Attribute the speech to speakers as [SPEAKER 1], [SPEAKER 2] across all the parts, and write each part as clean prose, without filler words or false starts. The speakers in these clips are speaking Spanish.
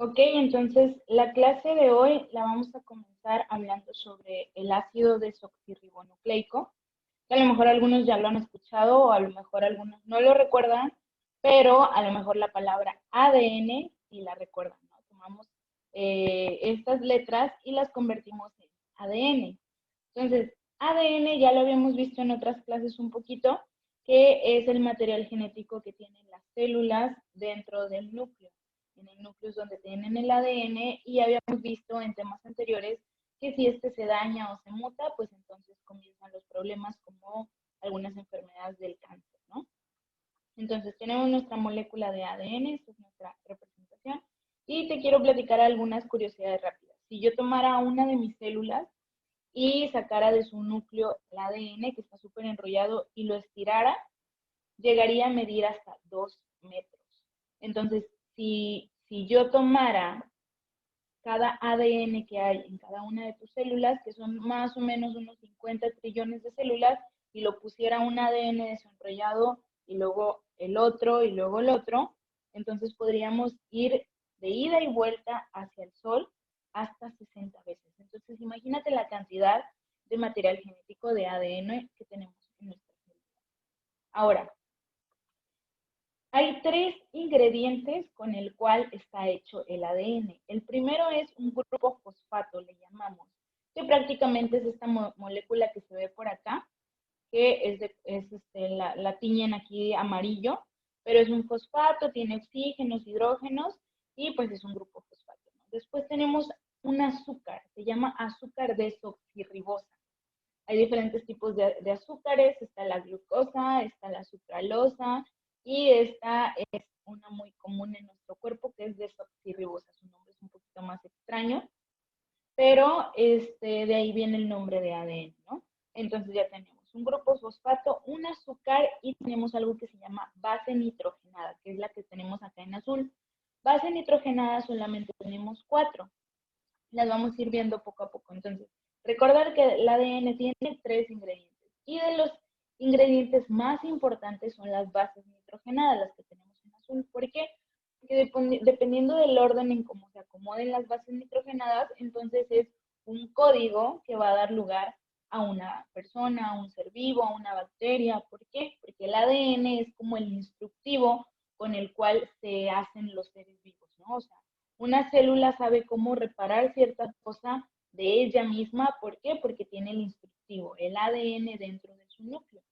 [SPEAKER 1] Ok, entonces la clase de hoy la vamos a comenzar hablando sobre el ácido desoxirribonucleico, que a lo mejor algunos ya lo han escuchado o a lo mejor algunos no lo recuerdan, pero a lo mejor la palabra ADN sí la recuerdan, ¿no? Tomamos estas letras y las convertimos en ADN. Entonces, ADN ya lo habíamos visto en otras clases un poquito, que es el material genético que tienen las células dentro del núcleo. En el núcleo es donde tienen el ADN y habíamos visto en temas anteriores que si este se daña o se muta, pues entonces comienzan los problemas como algunas enfermedades del cáncer, ¿no? Entonces tenemos nuestra molécula de ADN, esta es nuestra representación, y te quiero platicar algunas curiosidades rápidas. Si yo tomara una de mis células y sacara de su núcleo el ADN, que está súper enrollado, y lo estirara, llegaría a medir hasta 2 metros. Entonces, si yo tomara cada ADN que hay en cada una de tus células, que son más o menos unos 50 trillones de células, y lo pusiera un ADN desenrollado y luego el otro y luego el otro, entonces podríamos ir de ida y vuelta hacia el Sol hasta 60 veces. Entonces imagínate la cantidad de material genético de ADN que tenemos en nuestras células. Ahora, hay 3 ingredientes con el cual está hecho el ADN. El primero es un grupo fosfato, le llamamos, que prácticamente es esta molécula que se ve por acá, que la tiñen aquí amarillo, pero es un fosfato, tiene oxígenos, hidrógenos, y pues es un grupo fosfato, ¿no? Después tenemos un azúcar, se llama azúcar desoxirribosa. Hay diferentes tipos de azúcares, está la glucosa, está la sucralosa, y esta es una muy común en nuestro cuerpo, que es desoxirribosa. Su nombre es un poquito más extraño, pero de ahí viene el nombre de ADN, ¿no? Entonces ya tenemos un grupo fosfato, un azúcar, y tenemos algo que se llama base nitrogenada, que es la que tenemos acá en azul. Base nitrogenada solamente tenemos 4. Las vamos a ir viendo poco a poco. Entonces, recordar que el ADN tiene 3 ingredientes, y de los ingredientes más importantes son las bases nitrogenadas, las que tenemos en azul. ¿Por qué? Porque dependiendo del orden en cómo se acomoden las bases nitrogenadas, entonces es un código que va a dar lugar a una persona, a un ser vivo, a una bacteria. ¿Por qué? Porque el ADN es como el instructivo con el cual se hacen los seres vivos, ¿no? O sea, una célula sabe cómo reparar cierta cosa de ella misma. ¿Por qué? Porque tiene el instructivo, el ADN dentro de su núcleo.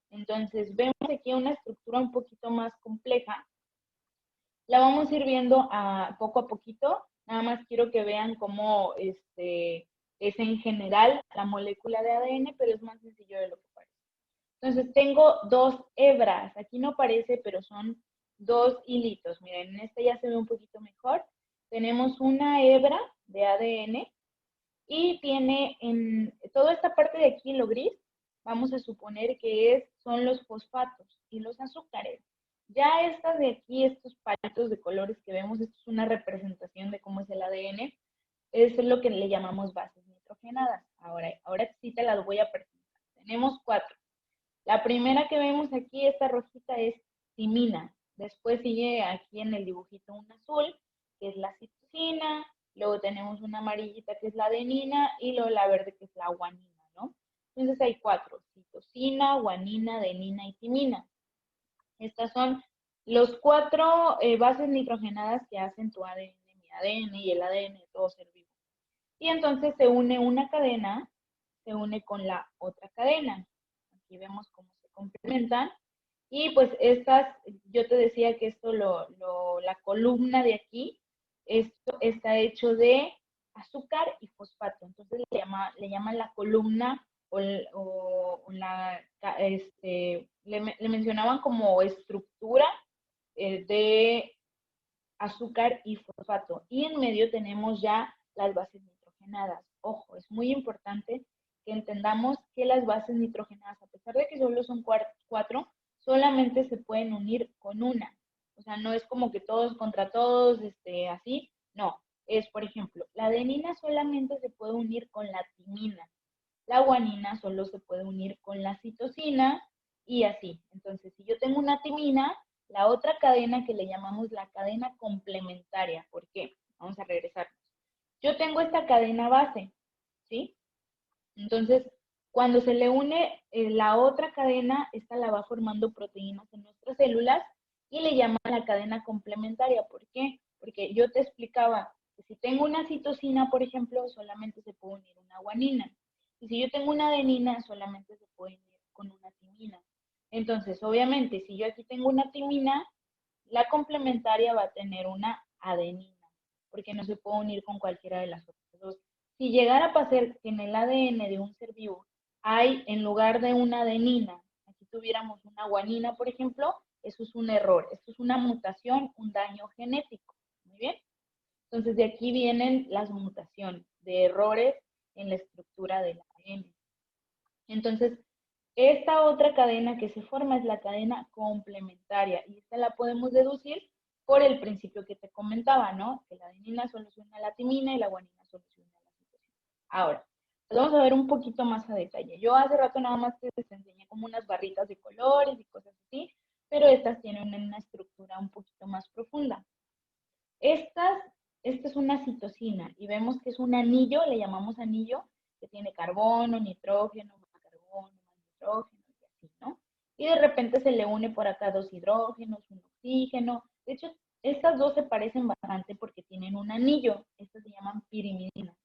[SPEAKER 1] Entonces, vemos aquí una estructura un poquito más compleja. La vamos a ir viendo poco a poquito. Nada más quiero que vean cómo es en general la molécula de ADN, pero es más sencillo de lo que parece. Entonces, tengo 2 hebras. Aquí no parece, pero son 2 hilitos. Miren, en este ya se ve un poquito mejor. Tenemos una hebra de ADN y tiene en toda esta parte de aquí, lo gris, vamos a suponer que son los fosfatos y los azúcares. Ya estas de aquí, estos palitos de colores que vemos, esto es una representación de cómo es el ADN, es lo que le llamamos bases nitrogenadas. Ahora sí te las voy a presentar. Tenemos 4. La primera que vemos aquí, esta rojita, es timina. Después sigue aquí en el dibujito un azul, que es la citosina. Luego tenemos una amarillita, que es la adenina, y luego la verde, que es la guanina, ¿no? Entonces hay 4: citosina, guanina, adenina y timina. Estas son los 4 bases nitrogenadas que hacen tu ADN, mi ADN y el ADN de todo ser vivo. Y entonces se une una cadena, se une con la otra cadena. Aquí vemos cómo se complementan. Y pues estas, yo te decía que esto, la columna de aquí, esto está hecho de azúcar y fosfato. Entonces le llaman la columna le mencionaban como estructura de azúcar y fosfato. Y en medio tenemos ya las bases nitrogenadas. Ojo, es muy importante que entendamos que las bases nitrogenadas, a pesar de que solo son 4, solamente se pueden unir con una. O sea, no es como que todos contra todos, así. No, es, por ejemplo, la adenina solamente se puede unir con la timina. La guanina solo se puede unir con la citosina, y así. Entonces, si yo tengo una timina, la otra cadena que le llamamos la cadena complementaria. ¿Por qué? Vamos a regresar. Yo tengo esta cadena base, ¿sí? Entonces, cuando se le une la otra cadena, esta la va formando proteínas en nuestras células y le llaman la cadena complementaria. ¿Por qué? Porque yo te explicaba que si tengo una citosina, por ejemplo, solamente se puede unir una guanina. Y si yo tengo una adenina, solamente se puede unir con una timina. Entonces, obviamente, si yo aquí tengo una timina, la complementaria va a tener una adenina, porque no se puede unir con cualquiera de las otras dos. Si llegara a pasar que en el ADN de un ser vivo hay, en lugar de una adenina, aquí tuviéramos una guanina, por ejemplo, eso es un error, esto es una mutación, un daño genético. Muy bien. Entonces, de aquí vienen las mutaciones, de errores en la estructura del ADN. Entonces, esta otra cadena que se forma es la cadena complementaria y esta la podemos deducir por el principio que te comentaba, ¿no? Que la adenina soluciona la timina y la guanina soluciona la citosina. Ahora, pues vamos a ver un poquito más a detalle. Yo hace rato nada más te enseñé como unas barritas de colores y cosas así, pero estas tienen una estructura un poquito más profunda. Esta es una citosina y vemos que es un anillo, le llamamos anillo, que tiene carbono, nitrógeno, más carbono, más nitrógeno y así, ¿no? Y de repente se le une por acá dos hidrógenos, un oxígeno. De hecho, estas dos se parecen bastante porque tienen un anillo. Estas se llaman pirimidinas.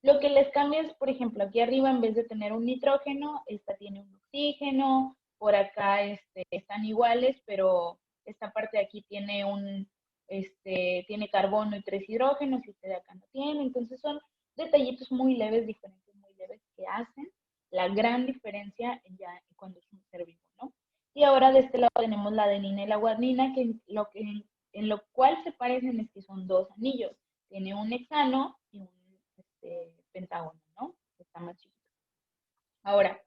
[SPEAKER 1] Lo que les cambia es, por ejemplo, aquí arriba en vez de tener un nitrógeno, esta tiene un oxígeno, por acá están iguales, pero esta parte de aquí tiene tiene carbono y 3 hidrógenos y este de acá no tiene. Entonces son detallitos muy leves, diferentes muy leves que hacen la gran diferencia ya cuando es un ser vivo, ¿no? Y ahora de este lado tenemos la adenina y la guanina, en lo cual se parecen es que son dos anillos. Tiene un hexano y un pentágono, ¿no? Está más chiquito. Ahora,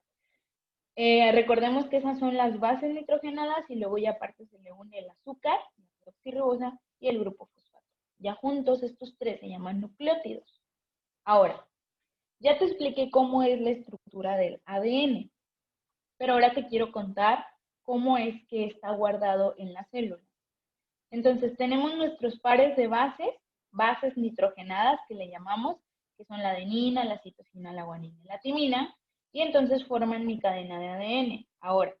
[SPEAKER 1] recordemos que esas son las bases nitrogenadas y luego ya aparte se le une el azúcar, la desoxirribosa y el grupo fosfato. Ya juntos estos tres se llaman nucleótidos. Ahora, ya te expliqué cómo es la estructura del ADN, pero ahora te quiero contar cómo es que está guardado en la célula. Entonces, tenemos nuestros pares de bases nitrogenadas que le llamamos, que son la adenina, la citosina, la guanina y la timina, y entonces forman mi cadena de ADN. Ahora,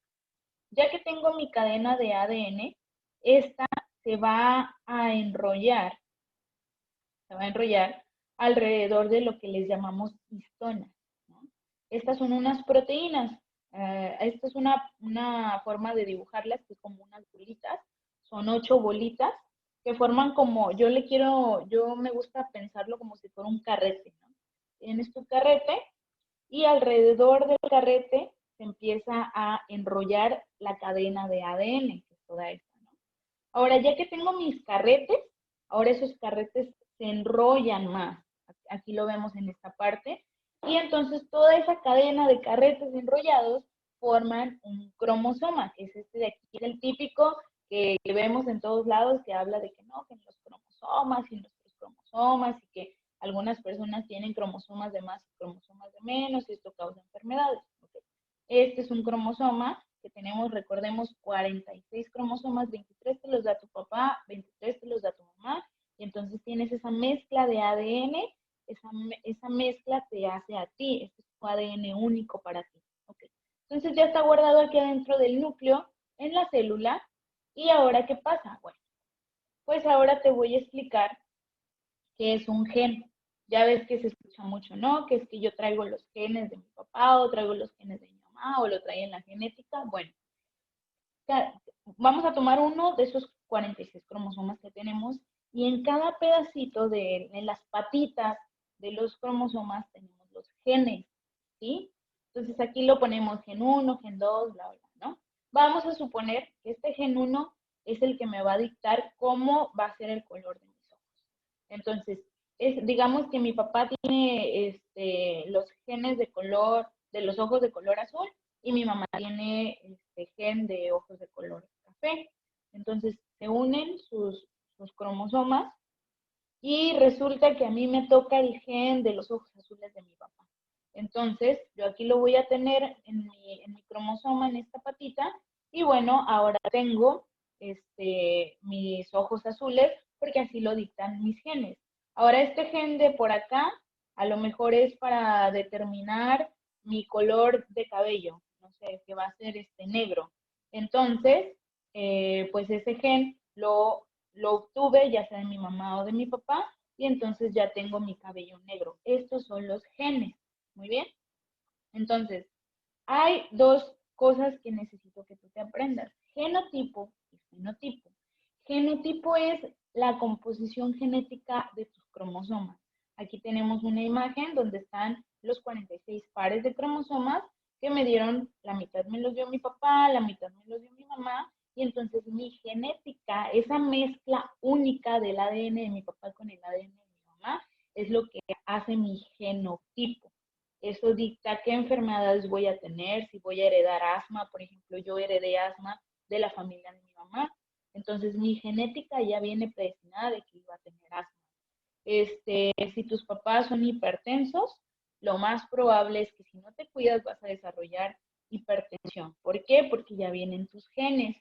[SPEAKER 1] ya que tengo mi cadena de ADN, esta se va a enrollar alrededor de lo que les llamamos histonas, ¿no? Estas son unas proteínas. Esta es una forma de dibujarlas, que es como unas bolitas. Son 8 bolitas que forman como, yo me gusta pensarlo como si fuera un carrete, ¿no? Tienes tu carrete y alrededor del carrete se empieza a enrollar la cadena de ADN, que es toda esta, ¿no? Ahora, ya que tengo mis carretes, ahora esos carretes se enrollan más. Aquí lo vemos en esta parte. Y entonces toda esa cadena de carretes enrollados forman un cromosoma, que es este de aquí, el típico que vemos en todos lados, que habla de que no, que en los cromosomas y nuestros cromosomas, y que algunas personas tienen cromosomas de más y cromosomas de menos, y esto causa enfermedades. Okay. Este es un cromosoma que tenemos, recordemos, 46 cromosomas, 23 te los da tu papá, 23 te los da tu mamá, y entonces tienes esa mezcla de ADN, esa mezcla te hace a ti, este es tu ADN único para ti. Okay. Entonces ya está guardado aquí adentro del núcleo, en la célula, y ahora ¿qué pasa? Bueno, pues ahora te voy a explicar qué es un gen. Ya ves que se escucha mucho, ¿no? Que es que yo traigo los genes de mi papá, o traigo los genes de mi mamá, o lo trae en la genética. Bueno, vamos a tomar uno de esos 46 cromosomas que tenemos y en cada pedacito en las patitas de los cromosomas tenemos los genes, ¿sí? Entonces aquí lo ponemos gen 1, gen 2, bla, bla, ¿no? Vamos a suponer que este gen 1 es el que me va a dictar cómo va a ser el color de mis ojos. Entonces, digamos que mi papá tiene los genes de color, de los ojos de color azul, y mi mamá tiene gen de ojos de color café. Entonces se unen sus cromosomas y resulta que a mí me toca el gen de los ojos azules de mi papá. Entonces yo aquí lo voy a tener en mi cromosoma, en esta patita, y bueno, ahora tengo mis ojos azules, porque así lo dictan mis genes. Ahora, este gen de por acá, a lo mejor es para determinar mi color de cabello, no sé, que va a ser negro. Entonces, pues ese gen lo obtuve ya sea de mi mamá o de mi papá, y entonces ya tengo mi cabello negro. Estos son los genes. Muy bien. Entonces, hay dos cosas que necesito que tú te aprendas: genotipo y fenotipo. Genotipo es la composición genética de tus cromosomas. Aquí tenemos una imagen donde están los 46 pares de cromosomas que me dieron, la mitad me los dio mi papá, la mitad me los dio mi mamá, y entonces mi genética, esa mezcla única del ADN de mi papá con el ADN de mi mamá, es lo que hace mi genotipo. Eso dicta qué enfermedades voy a tener, si voy a heredar asma. Por ejemplo, yo heredé asma de la familia de mi mamá. Entonces, mi genética ya viene predestinada de que iba a tener asma. Si tus papás son hipertensos, lo más probable es que si no te cuidas vas a desarrollar hipertensión. ¿Por qué? Porque ya vienen tus genes.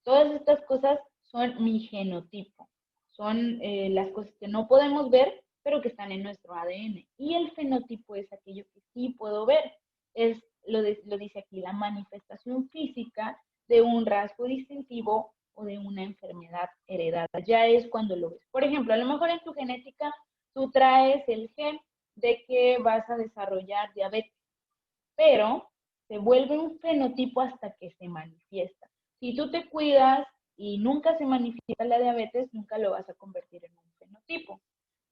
[SPEAKER 1] Todas estas cosas son mi genotipo. Son las cosas que no podemos ver, pero que están en nuestro ADN. Y el fenotipo es aquello que sí puedo ver. Lo dice aquí, la manifestación física de un rasgo distintivo o de una enfermedad heredada. Ya es cuando lo ves. Por ejemplo, a lo mejor en tu genética tú traes el gen de que vas a desarrollar diabetes, pero se vuelve un fenotipo hasta que se manifiesta. Si tú te cuidas y nunca se manifiesta la diabetes, nunca lo vas a convertir en un fenotipo.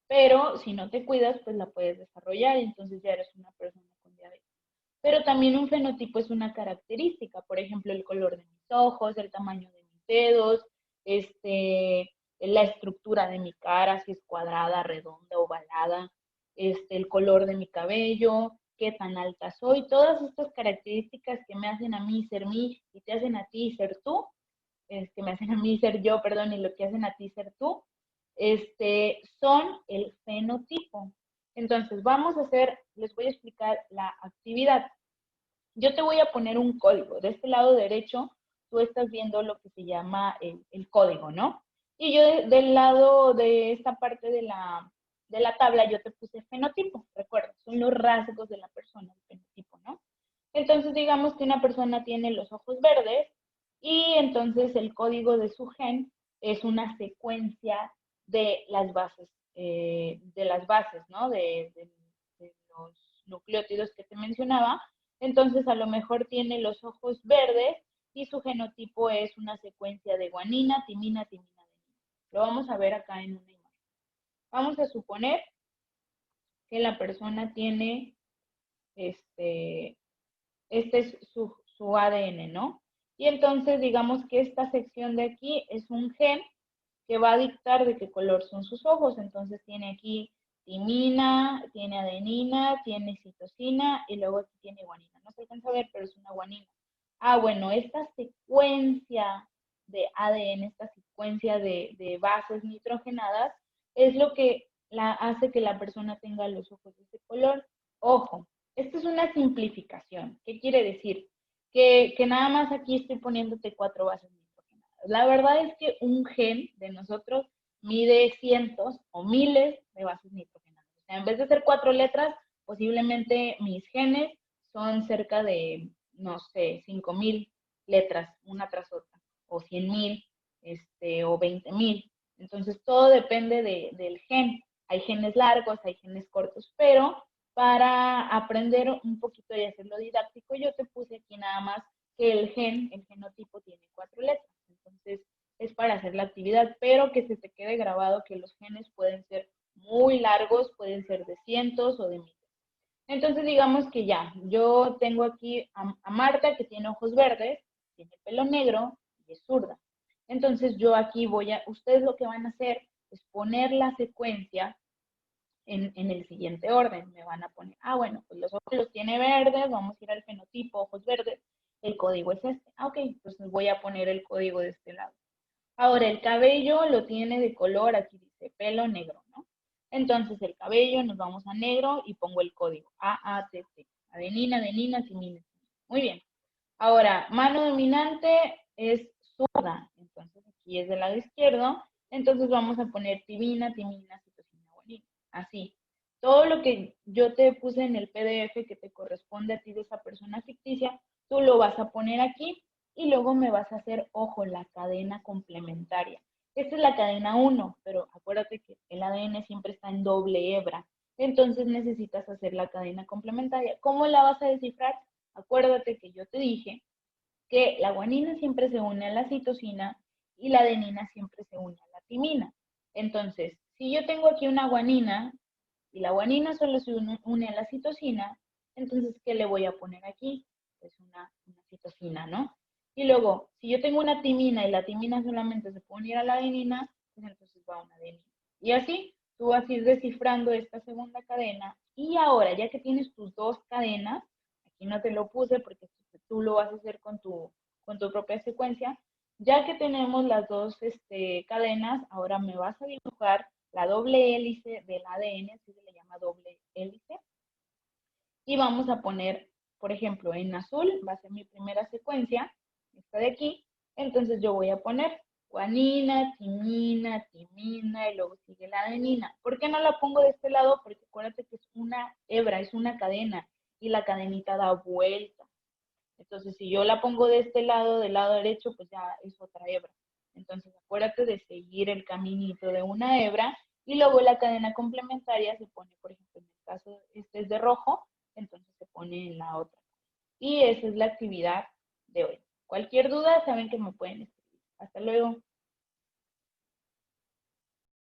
[SPEAKER 1] Pero si no te cuidas, pues la puedes desarrollar y entonces ya eres una persona con diabetes. Pero también un fenotipo es una característica, por ejemplo, el color de mis ojos, el tamaño de mis dedos, la estructura de mi cara, si es cuadrada, redonda, ovalada, el color de mi cabello, qué tan alta soy. Todas estas características que me hacen a mí ser mí y te hacen a ti ser tú, me hacen a mí ser yo, perdón, y lo que hacen a ti ser tú, son el fenotipo. Entonces, les voy a explicar la actividad. Yo te voy a poner un código. De este lado derecho, tú estás viendo lo que se llama el código, ¿no? Y yo del lado de esta parte de la tabla, yo te puse fenotipo, recuerda, son los rasgos de la persona, el fenotipo, ¿no? Entonces, digamos que una persona tiene los ojos verdes y entonces el código de su gen es una secuencia de las bases, ¿no? De los nucleótidos que te mencionaba. Entonces, a lo mejor tiene los ojos verdes y su genotipo es una secuencia de guanina, timina, timina, adenina. Lo vamos a ver acá en una imagen. Vamos a suponer que la persona tiene este es su ADN, ¿no? Y entonces digamos que esta sección de aquí es un gen que va a dictar de qué color son sus ojos. Entonces tiene aquí timina, tiene adenina, tiene citosina y luego aquí tiene guanina. No se alcanza a ver, pero es una guanina. Ah, bueno, esta secuencia de ADN, esta secuencia de bases nitrogenadas, es lo que hace que la persona tenga los ojos de ese color. Ojo, esto es una simplificación. ¿Qué quiere decir? Que nada más aquí estoy poniéndote 4 bases nitrogenadas. La verdad es que un gen de nosotros mide cientos o miles de bases nitrogenadas. O sea, en vez de ser 4 letras, posiblemente mis genes son cerca de, no sé, 5,000 letras, una tras otra, o 100,000, o 20,000. Entonces, todo depende del gen. Hay genes largos, hay genes cortos, pero para aprender un poquito y hacerlo didáctico, yo te puse aquí nada más que el genotipo tiene 4 letras. Entonces, es para hacer la actividad, pero que se te quede grabado que los genes pueden ser muy largos, pueden ser de cientos o de miles. Entonces, digamos que ya, yo tengo aquí a Marta que tiene ojos verdes, tiene pelo negro y es zurda. Entonces, yo aquí ustedes lo que van a hacer es poner la secuencia en el siguiente orden. Me van a poner, bueno, pues los ojos los tiene verdes, vamos a ir al fenotipo, ojos verdes, el código es este. Ok, pues voy a poner el código de este lado. Ahora, el cabello lo tiene de color, aquí dice pelo negro, ¿no? Entonces, el cabello, nos vamos a negro y pongo el código AATT. Adenina, adenina, timina. Muy bien. Ahora, mano dominante es zurda. Entonces, aquí es del lado izquierdo, entonces vamos a poner timina, timina, citosina, guanina, así. Todo lo que yo te puse en el PDF que te corresponde a ti de esa persona ficticia, tú lo vas a poner aquí y luego me vas a hacer, ojo, la cadena complementaria. Esta es la cadena 1, pero acuérdate que el ADN siempre está en doble hebra. Entonces necesitas hacer la cadena complementaria. ¿Cómo la vas a descifrar? Acuérdate que yo te dije que la guanina siempre se une a la citosina y la adenina siempre se une a la timina. Entonces, si yo tengo aquí una guanina y la guanina solo se une a la citosina, entonces, ¿qué le voy a poner aquí? Pues una citosina, ¿no? Y luego, si yo tengo una timina y la timina solamente se puede unir a la adenina, pues entonces va una adenina. Y así, tú vas a ir descifrando esta segunda cadena. Y ahora, ya que tienes tus dos cadenas, aquí no te lo puse porque tú lo vas a hacer con tu propia secuencia, ya que tenemos las dos cadenas, ahora me vas a dibujar la doble hélice del ADN, así se le llama doble hélice, y vamos a poner, por ejemplo, en azul va a ser mi primera secuencia, esta de aquí, entonces yo voy a poner guanina, timina, timina, y luego sigue la adenina. ¿Por qué no la pongo de este lado? Porque acuérdate que es una hebra, es una cadena, y la cadenita da vuelta. Entonces, si yo la pongo de este lado, del lado derecho, pues ya es otra hebra. Entonces, acuérdate de seguir el caminito de una hebra y luego la cadena complementaria se pone, por ejemplo, en el caso este es de rojo, entonces se pone en la otra. Y esa es la actividad de hoy. Cualquier duda, saben que me pueden escribir. Hasta luego.